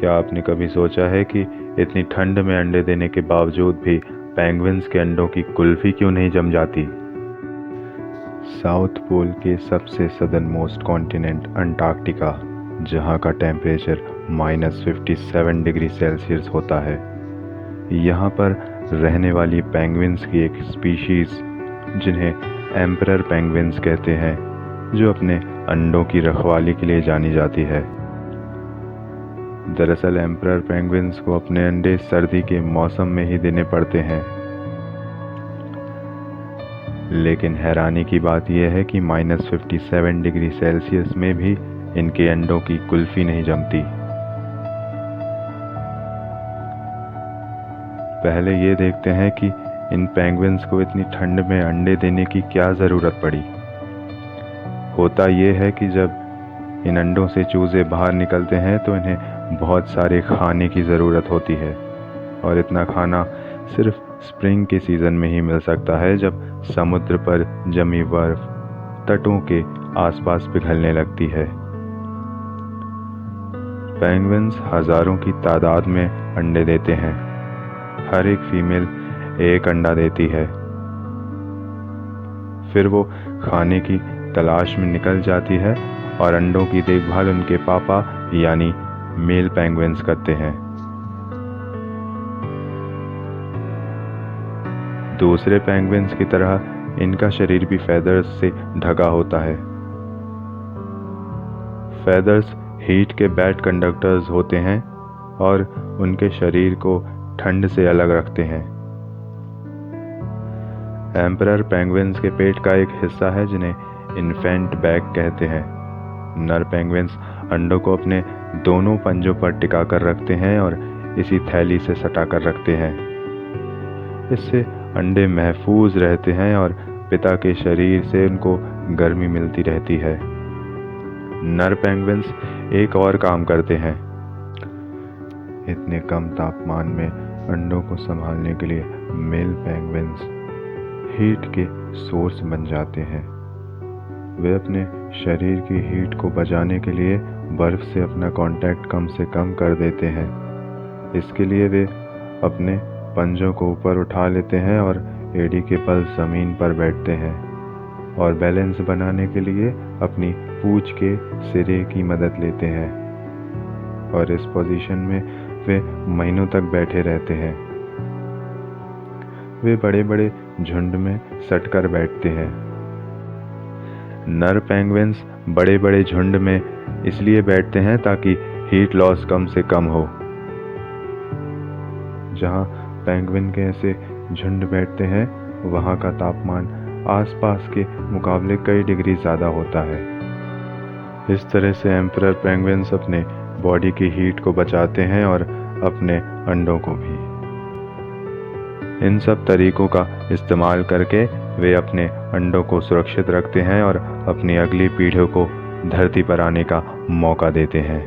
क्या आपने कभी सोचा है कि इतनी ठंड में अंडे देने के बावजूद भी पेंगुइन्स के अंडों की कुल्फी क्यों नहीं जम जाती? साउथ पोल के सबसे सदर्न मोस्ट कॉन्टिनेंट अंटार्कटिका, जहाँ का टेम्परेचर -57 डिग्री सेल्सियस होता है, यहाँ पर रहने वाली पेंगुइन्स की एक स्पीशीज़ जिन्हें एम्परर पेंगुइन्स कहते हैं, जो अपने अंडों की रखवाली के लिए जानी जाती है। दरअसल एम्परर पेंगुइन्स को अपने अंडे सर्दी के मौसम में ही देने पड़ते हैं, लेकिन हैरानी की बात यह है कि -57 डिग्री सेल्सियस में भी इनके अंडों की कुल्फी नहीं जमती। पहले ये देखते हैं कि इन पेंगुइन्स को इतनी ठंड में अंडे देने की क्या ज़रूरत पड़ी। होता ये है कि जब इन अंडों से चूज़े बाहर निकलते हैं तो इन्हें बहुत सारे खाने की ज़रूरत होती है, और इतना खाना सिर्फ स्प्रिंग के सीज़न में ही मिल सकता है, जब समुद्र पर जमी बर्फ तटों के आसपास पिघलने लगती है। पेंगुइन्स हज़ारों की तादाद में अंडे देते हैं। हर एक फीमेल एक अंडा देती है, फिर वो खाने की तलाश में निकल जाती है और अंडों की देखभाल उनके पापा यानी मेल पेंगुइन्स करते हैं। दूसरे पेंगुइन्स की तरह इनका शरीर भी फेदर्स से ढका होता है। फेदर्स हीट के बैड कंडक्टर्स होते हैं और उनके शरीर को ठंड से अलग रखते हैं। एम्परर पेंगुइन्स के पेट का एक हिस्सा है जिन्हें इन्फेंट बैग कहते हैं। नर पेंगुइन्स अंडों को अपने दोनों पंजों पर टिका कर रखते हैं और इसी थैली से सटा कर रखते हैं। इससे अंडे महफूज रहते हैं और पिता के शरीर से उनको गर्मी मिलती रहती है। नर पेंगुइन्स एक और काम करते हैं। इतने कम तापमान में अंडों को संभालने के लिए मेल पेंगुइन्स हीट के सोर्स बन जाते हैं। वे अपने शरीर की हीट को बचाने के लिए बर्फ से अपना कांटेक्ट कम से कम कर देते हैं। इसके लिए वे अपने पंजों को ऊपर उठा लेते हैं और एड़ी के बल ज़मीन पर बैठते हैं, और बैलेंस बनाने के लिए अपनी पूंछ के सिरे की मदद लेते हैं, और इस पोजीशन में वे महीनों तक बैठे रहते हैं। वे बड़े बड़े झुंड में सटकर बैठते हैं। नर पेंगुइन्स बड़े बड़े झुंड में इसलिए बैठते हैं ताकि हीट लॉस कम से कम हो। जहाँ पेंगुइन के ऐसे झुंड बैठते हैं वहाँ का तापमान आसपास के मुकाबले कई डिग्री ज़्यादा होता है। इस तरह से एम्परर पेंगुइन्स अपने बॉडी की हीट को बचाते हैं और अपने अंडों को भी। इन सब तरीकों का इस्तेमाल करके वे अपने अंडों को सुरक्षित रखते हैं और अपनी अगली पीढ़ियों को धरती पर आने का मौका देते हैं।